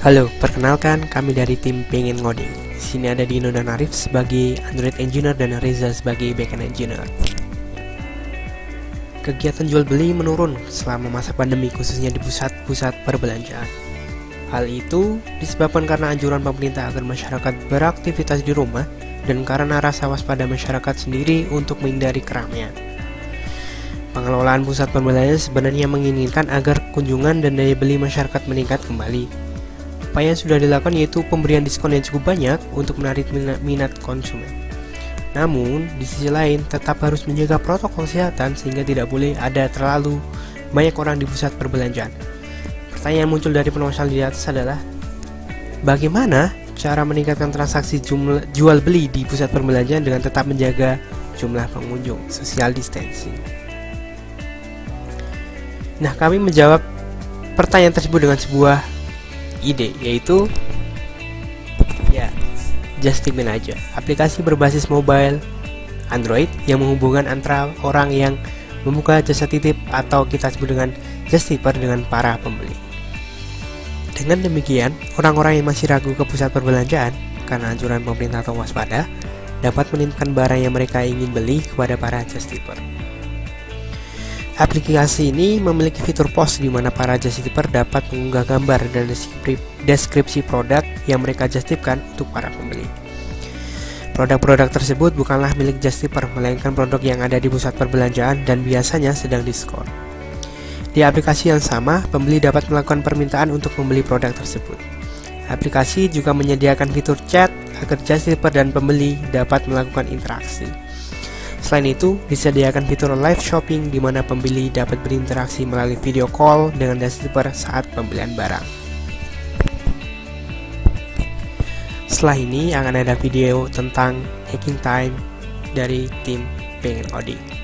Halo, perkenalkan kami dari tim Pengen Ngoding. Di sini ada Dino dan Arif sebagai Android Engineer dan Reza sebagai Backend Engineer. Kegiatan jual beli menurun selama masa pandemi khususnya di pusat-pusat perbelanjaan. Hal itu disebabkan karena anjuran pemerintah agar masyarakat beraktivitas di rumah dan karena rasa waspada masyarakat sendiri untuk menghindari keramaian. Pengelolaan pusat perbelanjaan sebenarnya menginginkan agar kunjungan dan daya beli masyarakat meningkat kembali. Upaya yang sudah dilakukan yaitu pemberian diskon yang cukup banyak untuk menarik minat konsumen. Namun, di sisi lain tetap harus menjaga protokol kesehatan sehingga tidak boleh ada terlalu banyak orang di pusat perbelanjaan. Pertanyaan muncul dari penulisan di atas adalah, bagaimana cara meningkatkan transaksi jual beli di pusat perbelanjaan dengan tetap menjaga jumlah pengunjung, social distancing? Nah, kami menjawab pertanyaan tersebut dengan sebuah ide, yaitu Justipin aja, aplikasi berbasis mobile Android yang menghubungkan antara orang yang membuka jasa titip atau kita sebut dengan Justipper dengan para pembeli. Dengan demikian, orang-orang yang masih ragu ke pusat perbelanjaan karena anjuran pemerintah atau waspada dapat menitipkan barang yang mereka ingin beli kepada para Justipper. Aplikasi ini memiliki fitur post di mana para Justipper dapat mengunggah gambar dan deskripsi produk yang mereka justipkan untuk para pembeli. Produk-produk tersebut bukanlah milik Justipper, melainkan produk yang ada di pusat perbelanjaan dan biasanya sedang diskon. Di aplikasi yang sama, pembeli dapat melakukan permintaan untuk membeli produk tersebut. Aplikasi juga menyediakan fitur chat agar Justipper dan pembeli dapat melakukan interaksi. Selain itu, disediakan fitur live shopping di mana pembeli dapat berinteraksi melalui video call dengan Justipper saat pembelian barang. Setelah ini akan ada video tentang hacking time dari tim Pengen Ngoding.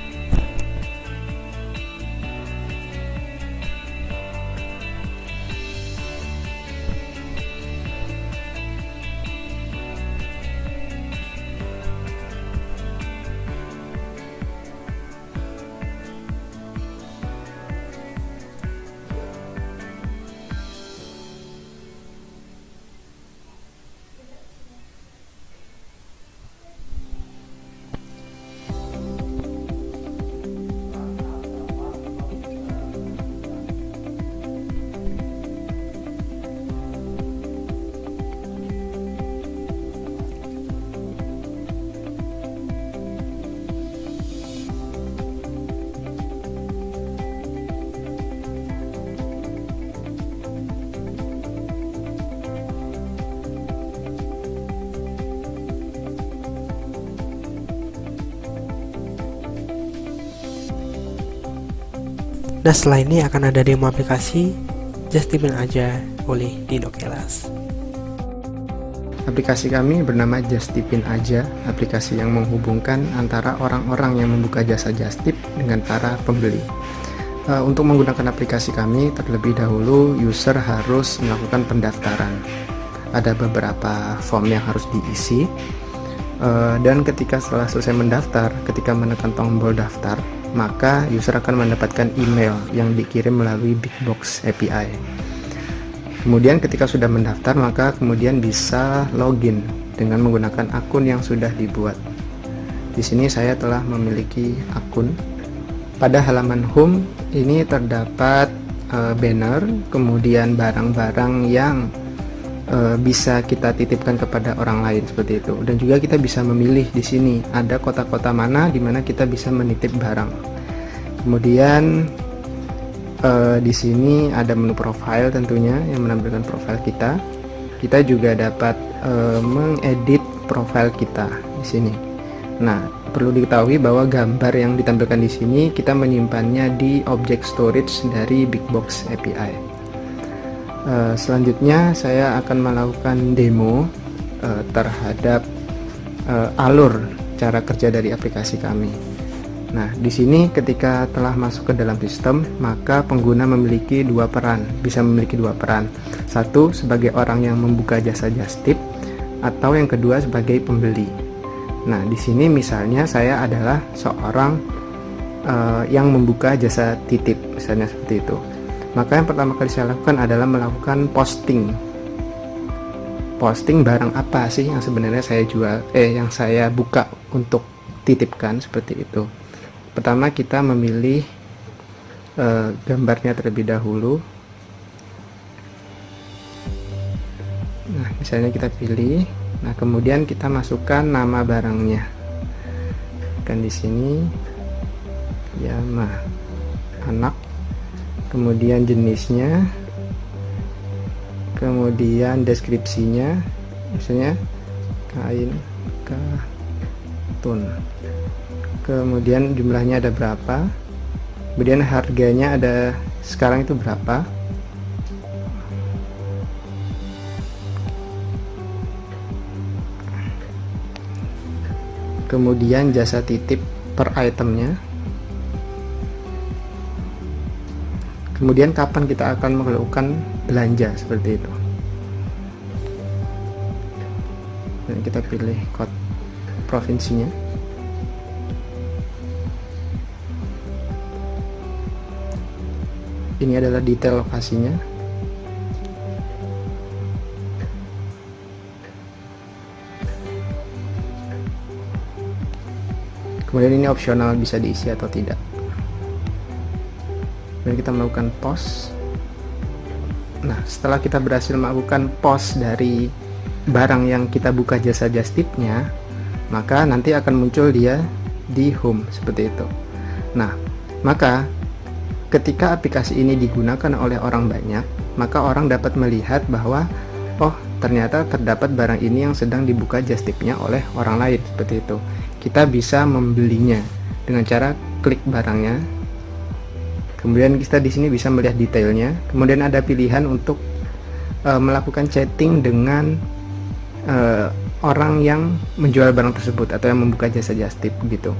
Nah, setelah ini akan ada demo aplikasi Justipin aja oleh Dino Kelas. Aplikasi kami bernama Justipin Aja, aplikasi yang menghubungkan antara orang-orang yang membuka jasa Justip dengan para pembeli. Untuk menggunakan aplikasi kami, terlebih dahulu user harus melakukan pendaftaran. Ada beberapa form yang harus diisi, dan ketika setelah selesai mendaftar, ketika menekan tombol daftar, maka user akan mendapatkan email yang dikirim melalui Bigbox API. Kemudian ketika sudah mendaftar, maka kemudian bisa login dengan menggunakan akun yang sudah dibuat. Di sini saya telah memiliki akun. Pada halaman home ini terdapat banner, kemudian barang-barang yang bisa kita titipkan kepada orang lain seperti itu, dan juga kita bisa memilih di sini ada kota-kota mana di mana kita bisa menitip barang. Kemudian di sini ada menu profile tentunya yang menampilkan profil kita. Kita juga dapat mengedit profil kita di sini. Nah, perlu diketahui bahwa gambar yang ditampilkan di sini kita menyimpannya di object storage dari Bigbox API. Selanjutnya saya akan melakukan demo terhadap alur cara kerja dari aplikasi kami. Nah, di sini ketika telah masuk ke dalam sistem, maka pengguna memiliki dua peran, bisa memiliki dua peran. Satu sebagai orang yang membuka jasa Justip, atau yang kedua sebagai pembeli. Nah, di sini misalnya saya adalah seorang yang membuka jasa titip, misalnya seperti itu. Maka yang pertama kali saya lakukan adalah melakukan posting posting barang apa sih yang sebenarnya saya jual, yang saya buka untuk titipkan, seperti itu. Pertama kita memilih gambarnya terlebih dahulu. Nah, misalnya kita pilih. Nah, kemudian kita masukkan nama barangnya. Kan di sini Yama anak, kemudian jenisnya, kemudian deskripsinya, misalnya kain katun, kemudian jumlahnya ada berapa, kemudian harganya ada sekarang itu berapa, kemudian jasa titip per itemnya, kemudian kapan kita akan melakukan belanja, seperti itu. Dan kita pilih kode provinsinya. Ini adalah detail lokasinya. Kemudian ini opsional, bisa diisi atau tidak. Dan kita melakukan post. Nah, setelah kita berhasil melakukan post dari barang yang kita buka jasa just tip-nya, maka nanti akan muncul dia di home, seperti itu. Nah, maka ketika aplikasi ini digunakan oleh orang banyak, maka orang dapat melihat bahwa oh, ternyata terdapat barang ini yang sedang dibuka just tip-nya oleh orang lain, seperti itu. Kita bisa membelinya dengan cara klik barangnya. Kemudian kita di sini bisa melihat detailnya. Kemudian ada pilihan untuk melakukan chatting dengan orang yang menjual barang tersebut atau yang membuka jasa just tip gitu.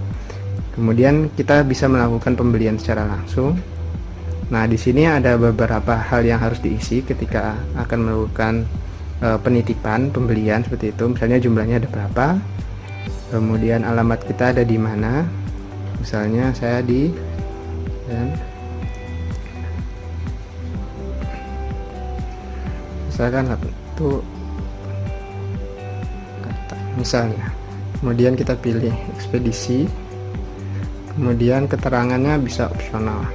Kemudian kita bisa melakukan pembelian secara langsung. Nah, di sini ada beberapa hal yang harus diisi ketika akan melakukan penitipan, pembelian, seperti itu. Misalnya jumlahnya ada berapa, kemudian alamat kita ada di mana. Misalnya saya di misalkan itu kata misalnya. Kemudian kita pilih ekspedisi, kemudian keterangannya bisa opsional.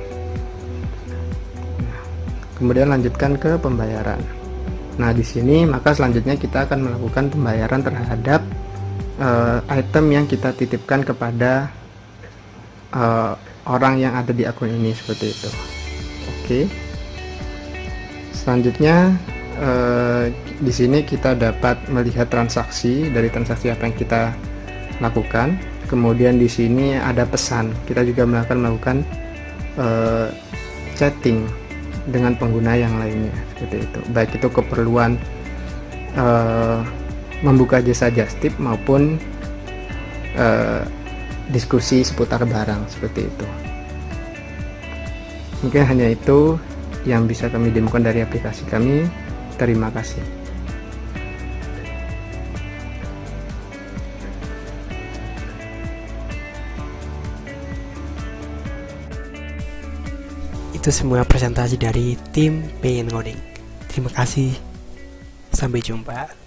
Kemudian lanjutkan ke pembayaran. Nah, di sini maka selanjutnya kita akan melakukan pembayaran terhadap item yang kita titipkan kepada orang yang ada di akun ini, seperti itu. Oke. Selanjutnya di sini kita dapat melihat transaksi, dari transaksi apa yang kita lakukan. Kemudian di sini ada pesan. Kita juga akan melakukan chatting dengan pengguna yang lainnya, seperti itu. Baik itu keperluan membuka jasa just tip maupun diskusi seputar barang, seperti itu. Mungkin hanya itu yang bisa kami demokan dari aplikasi kami. Terima kasih. Itu semua presentasi dari tim Pengen Ngoding. Terima kasih. Sampai jumpa.